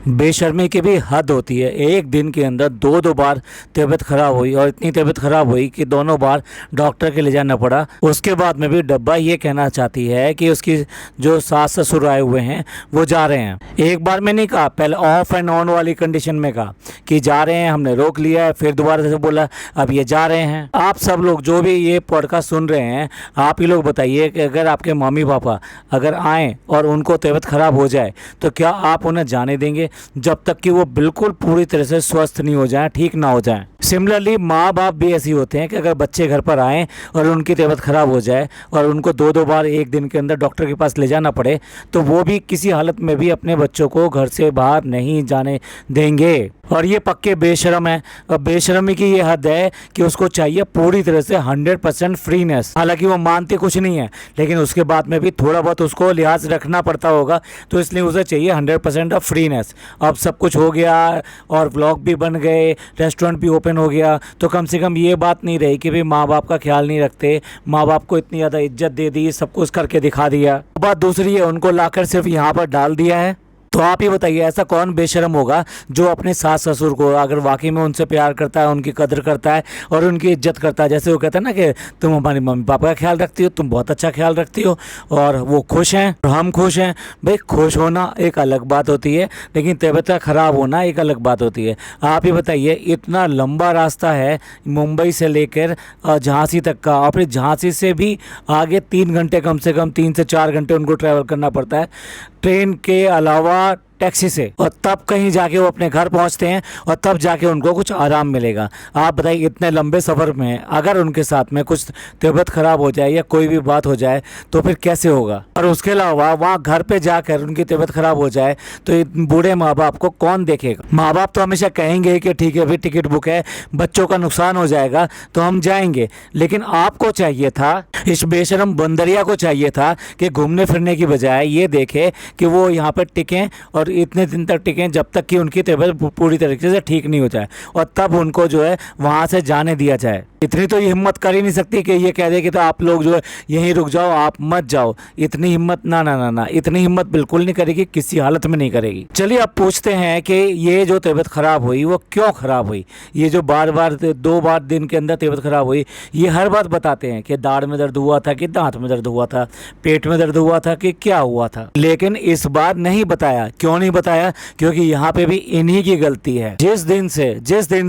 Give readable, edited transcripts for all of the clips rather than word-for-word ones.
बेशर्मी की भी हद होती है। एक दिन के अंदर दो दो बार तबीयत खराब हुई और इतनी तबीयत खराब हुई कि दोनों बार डॉक्टर के ले जाना पड़ा। उसके बाद में भी डब्बा ये कहना चाहती है कि उसकी जो सास ससुर आए हुए हैं वो जा रहे हैं। एक बार में नहीं कहा, पहले ऑफ एंड ऑन वाली कंडीशन में कहा कि जा रहे हैं, हमने रोक लिया है, फिर दोबारा से बोला अब ये जा रहे हैं। आप सब लोग जो भी ये पॉडकास्ट सुन रहे हैं, आप ही लोग बताइए कि अगर आपके मम्मी पापा अगर आएँ और उनको तबीयत खराब हो जाए तो क्या आप उन्हें जाने देंगे जब तक कि वो बिल्कुल पूरी तरह से स्वस्थ नहीं हो जाए, ठीक ना हो जाए। सिमिलरली माँ बाप भी ऐसे होते हैं कि अगर बच्चे घर पर आएँ और उनकी तबीयत खराब हो जाए और उनको दो दो बार एक दिन के अंदर डॉक्टर के पास ले जाना पड़े तो वो भी किसी हालत में भी अपने बच्चों को घर से बाहर नहीं जाने देंगे। और ये पक्के बेशरम है। और बेशरमी की ये हद है कि उसको चाहिए पूरी तरह से 100% फ्रीनेस। हालांकि वो मानते कुछ नहीं है, लेकिन उसके बाद में भी थोड़ा बहुत उसको लिहाज रखना पड़ता होगा, तो इसलिए उसे चाहिए 100% ऑफ फ्रीनेस। अब सब कुछ हो गया और व्लॉग भी बन गए, रेस्टोरेंट भी ओपन हो गया, तो कम से कम ये बात नहीं रही कि भाई माँ बाप का ख्याल नहीं रखते, माँ बाप को इतनी ज़्यादा इज्जत दे दी, सब कुछ करके दिखा दिया। बात दूसरी है, उनको लाकर सिर्फ यहाँ पर डाल दिया है। तो आप ही बताइए, ऐसा कौन बेशरम होगा जो अपने सास ससुर को अगर वाकई में उनसे प्यार करता है, उनकी कदर करता है और उनकी इज्जत करता है, जैसे वो कहता है ना कि तुम हमारी मम्मी पापा का ख्याल रखती हो, तुम बहुत अच्छा ख्याल रखती हो और वो खुश हैं और हम खुश हैं। भाई खुश होना एक अलग बात होती है, लेकिन तबीयत खराब होना एक अलग बात होती है। आप ही बताइए, इतना लंबा रास्ता है मुंबई से लेकर झांसी तक का, और फिर झांसी से भी आगे 3 घंटे, कम से कम 3 से 4 घंटे उनको ट्रैवल करना पड़ता है ट्रेन के अलावा टैक्सी से, और तब कहीं जाके वो अपने घर पहुंचते हैं और तब जाके उनको कुछ आराम मिलेगा। आप बताइए, इतने लंबे सफ़र में अगर उनके साथ में कुछ तबीयत ख़राब हो जाए या कोई भी बात हो जाए तो फिर कैसे होगा। और उसके अलावा वहाँ घर पे जाकर उनकी तबीयत ख़राब हो जाए तो बूढ़े माँ बाप को कौन देखेगा। माँ बाप तो हमेशा कहेंगे कि ठीक है भाई, टिकट बुक है, बच्चों का नुकसान हो जाएगा तो हम जाएंगे, लेकिन आपको चाहिए था, इस बेशरम बंदरिया को चाहिए था कि घूमने फिरने की बजाय ये देखे कि वो यहाँ पर टिकें और इतने दिन तक टिकें जब तक कि उनकी तबीयत पूरी तरीके से ठीक नहीं हो जाए, और तब उनको जो है वहाँ से जाने दिया जाए। इतनी तो ये हिम्मत कर ही नहीं सकती कि ये कह दे कि तो आप लोग जो है यहीं रुक जाओ, आप मत जाओ। इतनी हिम्मत ना ना ना ना, इतनी हिम्मत बिल्कुल नहीं करेगी, किसी हालत में नहीं करेगी। चलिए अब पूछते हैं कि ये जो तबीयत ख़राब हुई वो क्यों ख़राब हुई। ये जो बार बार 2 बार दिन के अंदर तबीयत ख़राब हुई, ये हर बात बताते हैं कि दाढ़ में दर्द हुआ था, कि दांत में दर्द हुआ था, पेट में दर्द हुआ था, कि क्या हुआ था। लेकिन इस बार नहीं बताया। क्यों नहीं बताया? क्योंकि यहाँ पे भी इन्हीं की गलती है। जिस दिन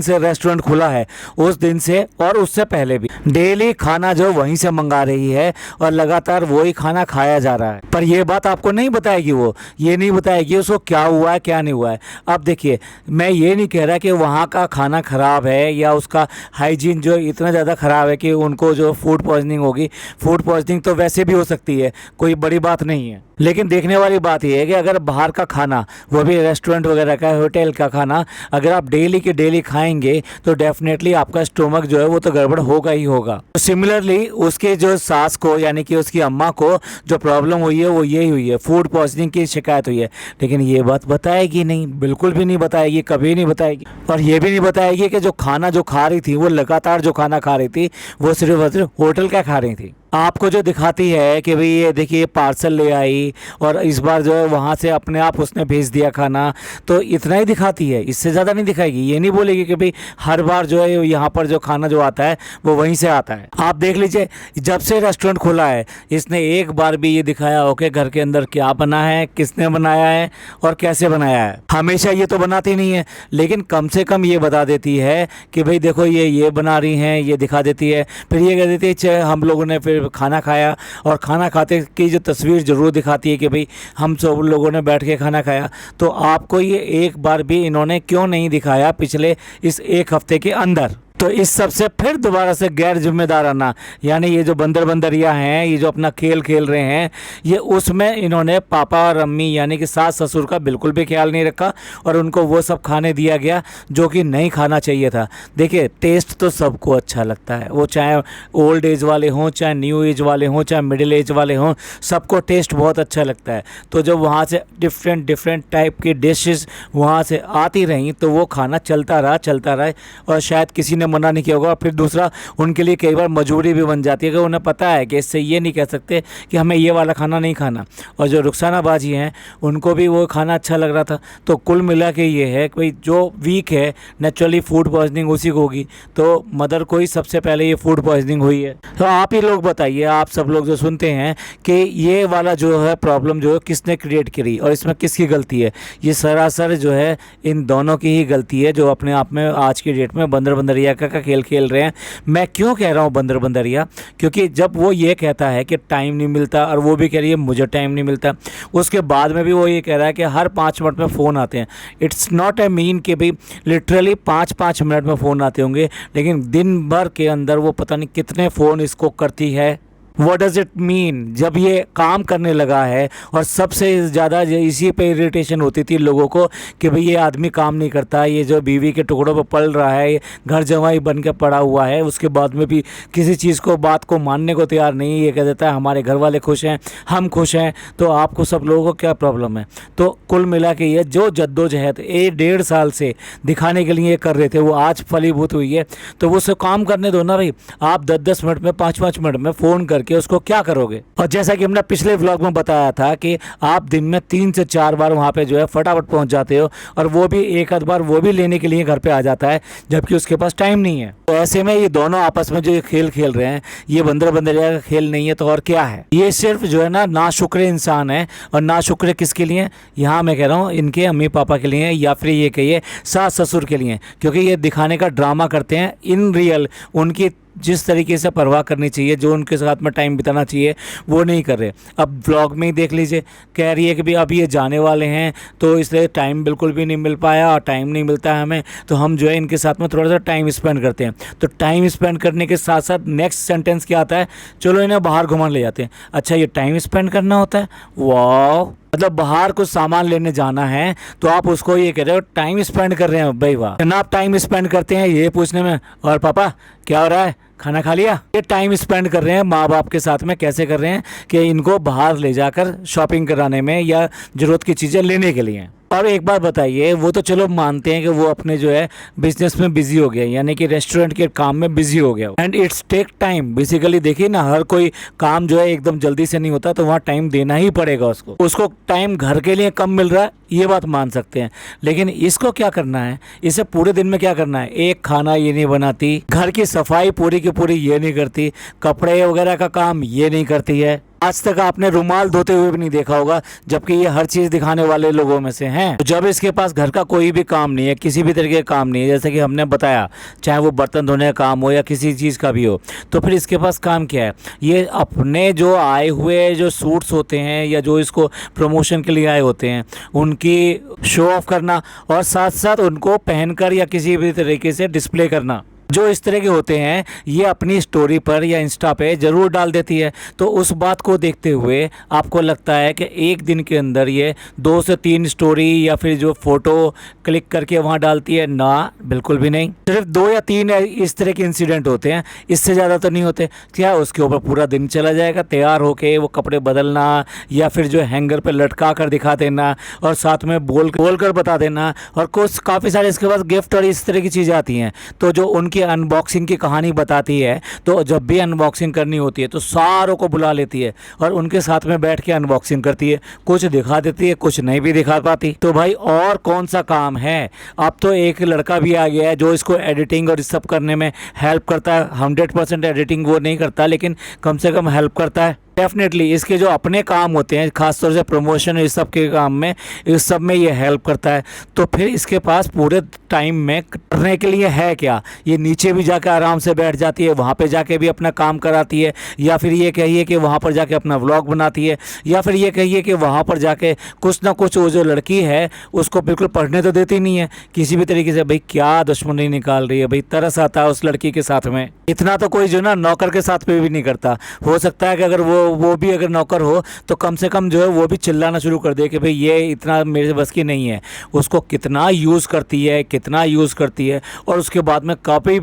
से रेस्टोरेंट खुला है उस दिन से और उससे पहले भी डेली खाना जो वहीं से मंगा रही है और लगातार वही खाना खाया जा रहा है। पर यह बात आपको नहीं बताएगी, वो ये नहीं बताएगी उसको क्या हुआ है क्या नहीं हुआ है। अब देखिए, मैं ये नहीं कह रहा कि वहाँ का खाना ख़राब है या उसका हाइजीन जो इतना ज़्यादा ख़राब है कि उनको जो फूड पॉइजनिंग होगी। फूड पॉइजनिंग तो वैसे भी हो सकती है, कोई बड़ी बात नहीं है। लेकिन देखने वाली बात यह है कि अगर बाहर का खाना, वो भी रेस्टोरेंट वगैरह का, होटल का खाना, अगर आप डेली के डेली खाएंगे तो डेफिनेटली आपका स्टोमक जो है वो तो गड़बड़ होगा ही होगा। तो सिमिलरली उसके जो सास को, यानी कि उसकी अम्मा को जो प्रॉब्लम हुई है वो यही हुई है, फूड पॉइजनिंग की शिकायत हुई है। लेकिन ये बात बताएगी नहीं, बिल्कुल भी नहीं बताएगी, कभी नहीं बताएगी। और ये भी नहीं बताएगी कि जो खाना जो खा रही थी, वो लगातार जो खाना खा रही थी वो सिर्फ और सिर्फ होटल का खा रही थी। आपको जो दिखाती है कि भाई ये देखिए पार्सल ले आई और इस बार जो है वहाँ से अपने आप उसने भेज दिया खाना, तो इतना ही दिखाती है, इससे ज़्यादा नहीं दिखाएगी। ये नहीं बोलेगी कि भाई हर बार जो है यहाँ पर जो खाना जो आता है वो वहीं से आता है। आप देख लीजिए, जब से रेस्टोरेंट खुला है इसने एक बार भी ये दिखाया हो कि घर के अंदर क्या बना है, किसने बनाया है और कैसे बनाया है। हमेशा ये तो बनाती नहीं है, लेकिन कम से कम ये बता देती है कि भाई देखो ये बना रही हैं, ये दिखा देती है। फिर ये कह देती है हम लोगों ने फिर खाना खाया, और खाना खाते की जो तस्वीर ज़रूर दिखाती है कि भाई हम सब लोगों ने बैठ के खाना खाया। तो आपको ये एक बार भी इन्होंने क्यों नहीं दिखाया पिछले इस 1 हफ्ते के अंदर? तो इस सब से फिर दोबारा से गैर जिम्मेदाराना, यानी ये जो बंदरिया हैं, ये जो अपना खेल खेल रहे हैं, ये उसमें इन्होंने पापा और अम्मी यानी कि सास ससुर का बिल्कुल भी ख्याल नहीं रखा और उनको वो सब खाने दिया गया जो कि नहीं खाना चाहिए था। देखिए, टेस्ट तो सबको अच्छा लगता है, वो चाहे ओल्ड एज वाले हों, चाहे न्यू एज वाले हों, चाहे मिडिल एज वाले हों, सबको टेस्ट बहुत अच्छा लगता है। तो जब वहाँ से डिफरेंट टाइप की डिशेज़ वहाँ से आती रहीं तो वो खाना चलता रहा और शायद किसी ने ने मना नहीं किया होगा। फिर दूसरा, उनके लिए कई बार मजबूरी भी बन जाती है कि उन्हें पता है कि इससे ये नहीं कह सकते कि हमें ये वाला खाना नहीं खाना। और जो रुखसाना बाजी हैं उनको भी वो खाना अच्छा लग रहा था। तो कुल मिला के ये है कि भाई जो वीक है नेचुरली फूड पॉइजनिंग उसी को होगी। तो मदर को ही सबसे पहले ये फूड पॉइजनिंग हुई है। तो आप ही लोग बताइए, आप सब लोग जो सुनते हैं कि ये वाला जो है प्रॉब्लम जो है किसने क्रिएट करी और इसमें किसकी गलती है। ये सरासर जो है इन दोनों की ही गलती है जो अपने आप में आज की डेट में बंदर बंदरिया का खेल खेल रहे हैं। मैं क्यों कह रहा हूँ बंदर बंदरिया, क्योंकि जब वो ये कहता है कि टाइम नहीं मिलता और वो भी कह रही है मुझे टाइम नहीं मिलता, उसके बाद में भी वो ये कह रहा है कि हर 5 मिनट में फ़ोन आते हैं। इट्स नॉट ए मीन कि भाई लिटरली 5-5 मिनट में फ़ोन आते होंगे, लेकिन दिन भर के अंदर वो पता नहीं कितने फ़ोन इसको करती है। What does it mean? जब ये काम करने लगा है और सबसे ज़्यादा इसी पे इरिटेशन होती थी लोगों को कि भाई ये आदमी काम नहीं करता, ये जो बीवी के टुकड़ों पे पल रहा है, ये घर जवाई बन के पड़ा हुआ है, उसके बाद में भी किसी चीज़ को बात को मानने को तैयार नहीं। ये कह देता है हमारे घर वाले खुश हैं, हम खुश हैं, तो आपको सब लोगों को क्या प्रॉब्लम है। तो कुल मिला के ये जो जद्दोजहद 1-1.5 साल से दिखाने के लिए कर रहे थे वो आज फलीभूत हुई है। तो वो सब काम करने दो ना भाई। आप 10-10 मिनट में 5-5 मिनट में फ़ोन करके उसको क्या करोगे। और जैसा कि हमने पिछले व्लॉग में बताया था कि आप दिन में 3 से 4 बार वहाँ पे जो है फटाफट पहुँच जाते हो और वो भी एक आध बार वो भी लेने के लिए घर पे आ जाता है जबकि उसके पास टाइम नहीं है। तो ऐसे में ये दोनों आपस में जो ये खेल खेल रहे हैं ये बंदर बंदरिया का खेल नहीं है तो और क्या है। ये सिर्फ जो है ना नाशुक्र इंसान है। और नाशुक्र किसके लिए, यहाँ मैं कह रहा हूँ इनके अम्मी पापा के लिए या फिर ये कहिए सास ससुर के लिए, क्योंकि ये दिखाने का ड्रामा करते हैं। इन रियल उनकी जिस तरीके से परवाह करनी चाहिए, जो उनके साथ में टाइम बिताना चाहिए वो नहीं कर रहे। अब व्लॉग में ही देख लीजिए, कह रही है कि भाई अब ये जाने वाले हैं तो इसलिए टाइम बिल्कुल भी नहीं मिल पाया और टाइम नहीं मिलता है हमें, तो हम जो है इनके साथ में थोड़ा सा टाइम स्पेंड करते हैं। तो टाइम स्पेंड करने के साथ साथ नेक्स्ट सेंटेंस क्या आता है, चलो इन्हें बाहर घुमाने ले जाते हैं। अच्छा ये टाइम स्पेंड करना होता है, वाह। मतलब बाहर कुछ सामान लेने जाना है तो आप उसको ये कह रहे हो टाइम स्पेंड कर रहे हैं, भाई वाह। ना आप टाइम स्पेंड करते हैं ये पूछने में और पापा क्या हो रहा है, खाना खा लिया। ये टाइम स्पेंड कर रहे हैं माँ बाप के साथ में। कैसे कर रहे हैं कि इनको बाहर ले जाकर शॉपिंग कराने में या ज़रूरत की चीज़ें लेने के लिए। और एक बात बताइए, वो तो चलो मानते हैं कि वो अपने जो है बिजनेस में बिजी हो गया, यानी कि रेस्टोरेंट के काम में बिजी हो गया and it's take time. Basically देखिए ना, हर कोई काम जो है एकदम जल्दी से नहीं होता, तो वहाँ टाइम देना ही पड़ेगा उसको। उसको टाइम घर के लिए कम मिल रहा है ये बात मान सकते हैं, लेकिन इसको क्या करना है, इसे पूरे दिन में क्या करना है। एक खाना ये नहीं बनाती, घर की सफाई पूरी की पूरी ये नहीं करती, कपड़े वगैरह का काम ये नहीं करती है। आज तक आपने रुमाल धोते हुए भी नहीं देखा होगा, जबकि ये हर चीज़ दिखाने वाले लोगों में से हैं। तो जब इसके पास घर का कोई भी काम नहीं है, किसी भी तरीके का काम नहीं है, जैसे कि हमने बताया, चाहे वो बर्तन धोने का काम हो या किसी चीज़ का भी हो, तो फिर इसके पास काम क्या है। ये अपने जो आए हुए जो सूट्स होते हैं या जो इसको प्रमोशन के लिए आए होते हैं उनकी शो ऑफ करना और साथ साथ उनको पहनकर या किसी भी तरीके से डिस्प्ले करना। जो इस तरह के होते हैं ये अपनी स्टोरी पर या इंस्टा पे ज़रूर डाल देती है। तो उस बात को देखते हुए आपको लगता है कि एक दिन के अंदर ये 2 से 3 स्टोरी या फिर जो फ़ोटो क्लिक करके वहाँ डालती है ना, बिल्कुल भी नहीं। सिर्फ 2 या 3 इस तरह के इंसिडेंट होते हैं, इससे ज़्यादा तो नहीं होते। क्या उसके ऊपर पूरा दिन चला जाएगा तैयार होके वो कपड़े बदलना या फिर जो हैंगर पर लटका कर दिखा देना और साथ में बोल कर बता देना। और कुछ काफ़ी सारे इसके पास गिफ्ट और इस तरह की चीज़ें आती हैं, तो जो उनकी अनबॉक्सिंग की कहानी बताती है, तो जब भी अनबॉक्सिंग करनी होती है तो सारों को बुला लेती है और उनके साथ में बैठ के अनबॉक्सिंग करती है। कुछ दिखा देती है, कुछ नहीं भी दिखा पाती। तो भाई और कौन सा काम है। अब तो एक लड़का भी आ गया है जो इसको एडिटिंग और इस सब करने में हेल्प करता है। 100% एडिटिंग वो नहीं करता, लेकिन कम से कम हेल्प करता है। डेफिनेटली इसके जो अपने काम होते हैं, खासतौर से प्रमोशन इस सब के काम में, इस सब में ये हेल्प करता है। तो फिर इसके पास पूरे टाइम में करने के लिए है क्या। ये नीचे भी जाकर आराम से बैठ जाती है, वहाँ पे जाके भी अपना काम कराती है, या फिर ये कहिए कि वहाँ पर जाके अपना व्लॉग बनाती है, या फिर ये कहिए कि वहाँ पर जाके कुछ ना कुछ वो जो लड़की है उसको बिल्कुल पढ़ने तो देती नहीं है किसी भी तरीके से। भाई क्या दुश्मनी निकाल रही है, भाई तरस आता है उस लड़की के साथ में। इतना तो कोई जो ना नौकर के साथ पे भी नहीं करता। हो सकता है कि अगर वो वो भी अगर नौकर हो तो कम से कम जो है वो भी चिल्लाना शुरू कर दे कि भाई ये इतना मेरे बस की नहीं है। उसको कितना यूज़ करती है, कितना यूज़ करती है। और उसके बाद में कभी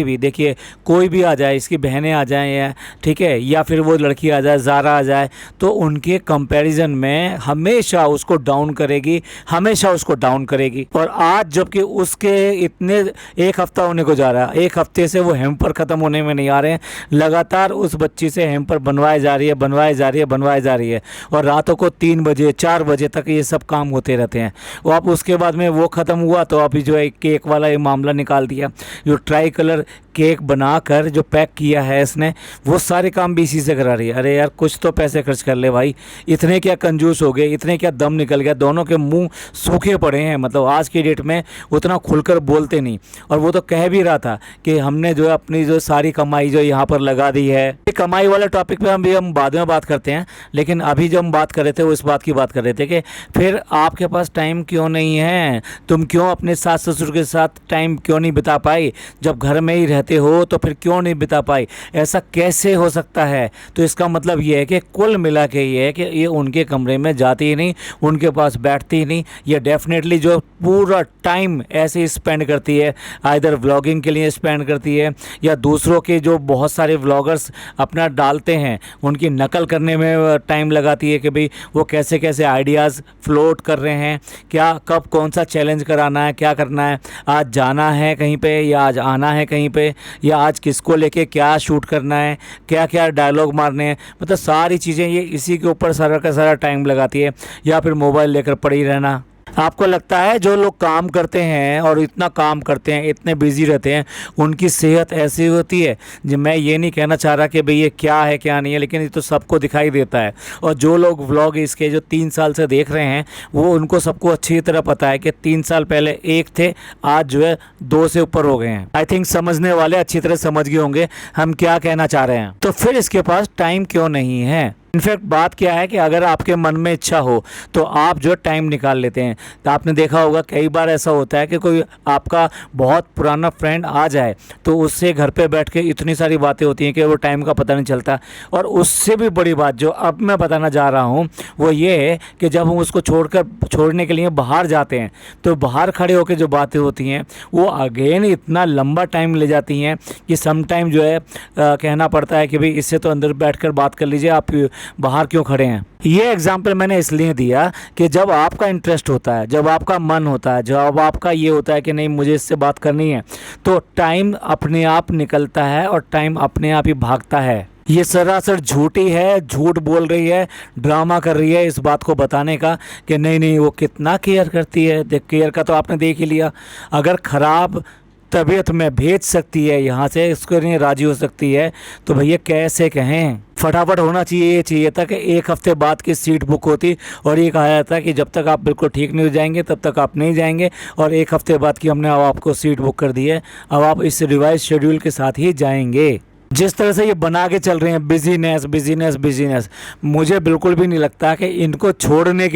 भी देखिए, कोई भी आ जाए, इसकी बहनें आ जाएं या ठीक है, या फिर वो लड़की आ जाए, ज़ारा आ जाए, तो उनके कंपैरिजन में हमेशा उसको डाउन करेगी, हमेशा उसको डाउन करेगी। और आज जबकि उसके इतने 1 हफ्ता होने को जा रहा है, 1 हफ्ते से वो हेम्पर ख़त्म होने में नहीं आ रहे हैं, लगातार उस बच्ची से हेम्पर बनवाए जा रही है, बनवाए जा रही है, बनवाए जा रही है। और रातों को 3 बजे 4 बजे तक ये सब काम होते रहते हैं। वो अब उसके बाद में वो ख़त्म हुआ तो अभी जो है केक वाला ये मामला निकाल दिया। जो ट्राई कलर केक बनाकर जो पैक किया है इसने, वो सारे काम भी इसी से करा रही है। अरे यार, कुछ तो पैसे खर्च कर ले भाई, इतने क्या कंजूस हो गए, इतने क्या दम निकल गया, दोनों के मुंह सूखे पड़े हैं। मतलब आज की डेट में उतना खुलकर बोलते नहीं। और वो तो कह भी रहा था कि हमने जो है अपनी जो सारी कमाई जो यहाँ पर लगा दी है। ये कमाई वाले टॉपिक पे हम बाद में बात करते हैं, लेकिन अभी जो हम बात कर रहे थे वो इस बात की बात कर रहे थे कि फिर आपके पास टाइम क्यों नहीं है, तुम क्यों अपने सास ससुर के साथ टाइम क्यों नहीं बिता पाई, जब घर में ही रहते हो तो फिर क्यों नहीं बिता पाई, ऐसा कैसे हो सकता है। तो इसका मतलब ये है कि कुल मिला के ये है कि ये उनके कमरे में जाती ही नहीं, उनके पास बैठती ही नहीं। ये डेफिनेटली जो पूरा टाइम ऐसे ही स्पेंड करती है, आइदर व्लॉगिंग के लिए स्पेंड करती है, या दूसरों के जो बहुत सारे व्लॉगर्स अपना डालते हैं उनकी नकल करने में टाइम लगाती है कि भाई वो कैसे कैसे आइडियाज़ फ्लोट कर रहे हैं, क्या कब कौन सा चैलेंज कराना है, क्या करना है, आज जाना है कहीं पे या आज आना है कहीं पे, या आज किसको लेके क्या शूट करना है, क्या क्या डायलॉग मारने हैं। मतलब सारी चीज़ें ये इसी के ऊपर सारा का सारा टाइम लगाती है। या फिर मोबाइल लेकर पड़ी रहना। आपको लगता है जो लोग काम करते हैं और इतना काम करते हैं, इतने बिजी रहते हैं, उनकी सेहत ऐसी होती है? जी, मैं ये नहीं कहना चाह रहा कि भाई ये क्या है क्या नहीं है, लेकिन ये तो सबको दिखाई देता है। और जो लोग व्लॉग इसके जो 3 साल से देख रहे हैं, वो उनको सबको अच्छी तरह पता है कि 3 साल पहले 1 थे, आज जो है 2 से ऊपर हो गए हैं। आई थिंक समझने वाले अच्छी तरह समझ गए होंगे हम क्या कहना चाह रहे हैं। तो फिर इसके पास टाइम क्यों नहीं है? इनफैक्ट बात क्या है कि अगर आपके मन में इच्छा हो तो आप जो टाइम निकाल लेते हैं। तो आपने देखा होगा कई बार ऐसा होता है कि कोई आपका बहुत पुराना फ्रेंड आ जाए तो उससे घर पे बैठ के इतनी सारी बातें होती हैं कि वो टाइम का पता नहीं चलता। और उससे भी बड़ी बात जो अब मैं बताना जा रहा हूँ वो ये है कि जब हम उसको छोड़ने के लिए बाहर जाते हैं तो बाहर खड़े होकर जो बातें होती हैं वो अगेन इतना लंबा टाइम ले जाती हैं कि सम टाइम जो है कहना पड़ता है कि भाई इससे तो अंदर बैठकर बात कर लीजिए, आप बाहर क्यों खड़े हैं। ये एग्जाम्पल मैंने इसलिए दिया कि जब आपका इंटरेस्ट होता है, जब आपका मन होता है, जब आपका ये होता है कि नहीं मुझे इससे बात करनी है, तो टाइम अपने आप निकलता है और टाइम अपने आप ही भागता है। ये सरासर झूठी है, झूठ बोल रही है, ड्रामा कर रही है इस बात को बताने का कि नहीं नहीं वो कितना केयर करती है। केयर का तो आपने देख ही लिया। अगर ख़राब तबीयत में भेज सकती है यहाँ से, इसको नहीं राजी हो सकती है, तो भैया कैसे कहें। फटाफट होना चाहिए। ये चाहिए था कि 1 हफ्ते बाद की सीट बुक होती और ये कहा जाता कि जब तक आप बिल्कुल ठीक नहीं हो जाएंगे तब तक आप नहीं जाएंगे, और 1 हफ्ते बाद की हमने अब आपको सीट बुक कर दी है, अब आप इस रिवाइज शेड्यूल के साथ ही जाएंगे। जिस तरह से ये बना के चल रहे हैं बिजीनेस बिजीनेस बिजीनेस, मुझे बिल्कुल भी नहीं लगता कि इनको छोड़ने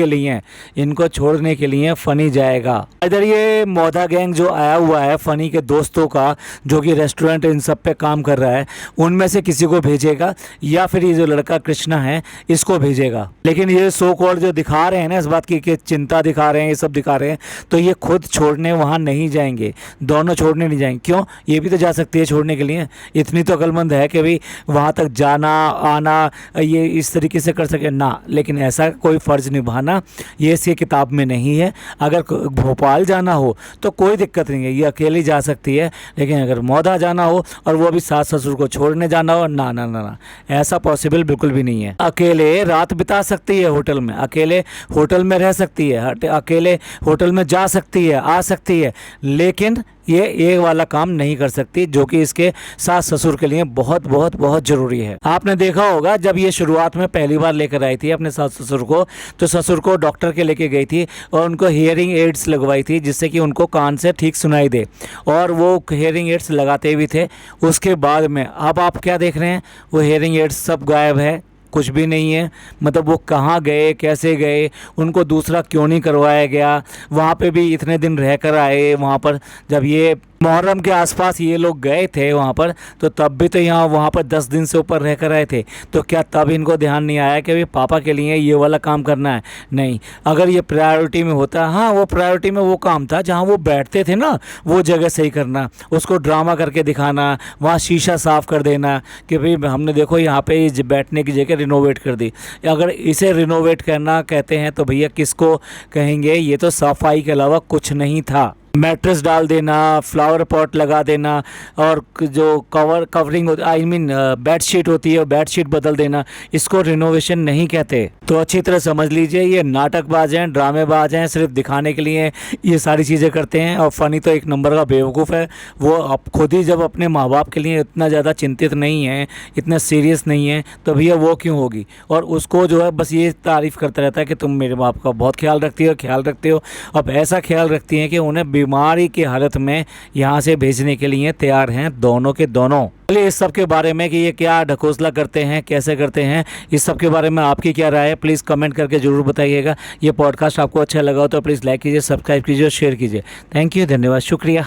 के लिए फ़नी जाएगा। इधर ये मौधा गैंग जो आया हुआ है फ़नी के दोस्तों का, जो कि रेस्टोरेंट इन सब पे काम कर रहा है, उनमें से किसी को भेजेगा या फिर ये जो लड़का कृष्णा है इसको भेजेगा। लेकिन ये सो कॉल्ड जो दिखा रहे हैं ना इस बात की कि चिंता दिखा रहे हैं, ये सब दिखा रहे हैं, तो ये खुद छोड़ने वहाँ नहीं जाएंगे, दोनों छोड़ने नहीं जाएंगे। क्यों? ये भी तो जा सकती है छोड़ने के लिए, इतनी तो अकलमंद है कि भाई वहाँ तक जाना आना ये इस तरीके से कर सके ना। लेकिन ऐसा कोई फ़र्ज़ निभाना ये इसकी किताब में नहीं है। अगर भोपाल जाना हो तो कोई दिक्कत नहीं है, ये अकेली जा सकती है। लेकिन अगर मौधा जाना हो और वो भी सास ससुर को छोड़ने जाना हो, ना ना ना ना, ऐसा पॉसिबल बिल्कुल भी नहीं है। अकेले रात बिता सकती है होटल में, अकेले होटल में रह सकती है, अकेले होटल में जा सकती है, आ सकती है, लेकिन ये वाला काम नहीं कर सकती, जो कि इसके सास ससुर के लिए बहुत बहुत बहुत ज़रूरी है। आपने देखा होगा जब ये शुरुआत में पहली बार लेकर आई थी अपने सास ससुर को, तो ससुर को डॉक्टर के लेके गई थी और उनको हियरिंग एड्स लगवाई थी जिससे कि उनको कान से ठीक सुनाई दे, और वो हियरिंग एड्स लगाते भी थे। उसके बाद में अब आप क्या देख रहे हैं, वो हियरिंग एड्स सब गायब है, कुछ भी नहीं है। मतलब वो कहाँ गए, कैसे गए, उनको दूसरा क्यों नहीं करवाया गया, वहाँ पे भी इतने दिन रहकर आए, वहाँ पर जब ये मुहर्रम के आसपास ये लोग गए थे वहाँ पर, तो तब भी तो यहाँ वहाँ पर 10 दिन से ऊपर रह कर आए थे, तो क्या तब इनको ध्यान नहीं आया कि भाई पापा के लिए ये वाला काम करना है? नहीं, अगर ये प्रायोरिटी में होता, हाँ वो प्रायोरिटी में वो काम था जहाँ वो बैठते थे ना, वो जगह सही करना, उसको ड्रामा करके दिखाना, वहाँ शीशा साफ़ कर देना कि भाई हमने देखो यहाँ पे बैठने की जगह रिनोवेट कर दी। अगर इसे रिनोवेट करना कहते हैं तो भैया किसको कहेंगे? ये तो सफाई के अलावा कुछ नहीं था। मैट्रेस डाल देना, फ्लावर पॉट लगा देना, और जो कवरिंग आई मीन बेडशीट होती है बेडशीट बदल देना, इसको रिनोवेशन नहीं कहते। तो अच्छी तरह समझ लीजिए, ये नाटकबाज हैं, ड्रामेबाज हैं, सिर्फ दिखाने के लिए ये सारी चीज़ें करते हैं। और फ़नी तो एक नंबर का बेवकूफ़ है वो। अब खुद ही जब अपने माँ बाप के लिए इतना ज़्यादा चिंतित नहीं है, इतना सीरियस नहीं है, तो भैया वो क्यों होगी? और उसको जो है बस ये तारीफ़ करता रहता है कि तुम मेरे बाप का बहुत ख्याल रखते हो। अब ऐसा ख्याल रखती हैं कि उन्हें बीमारी की हालत में यहाँ से भेजने के लिए तैयार हैं दोनों के दोनों। चलिए इस सब के बारे में कि ये क्या ढकोसला करते हैं, कैसे करते हैं, इस सब के बारे में आपकी क्या राय है, प्लीज़ कमेंट करके ज़रूर बताइएगा। ये पॉडकास्ट आपको अच्छा लगा हो तो प्लीज़ लाइक कीजिए, सब्सक्राइब कीजिए और शेयर कीजिए। थैंक यू, धन्यवाद, शुक्रिया।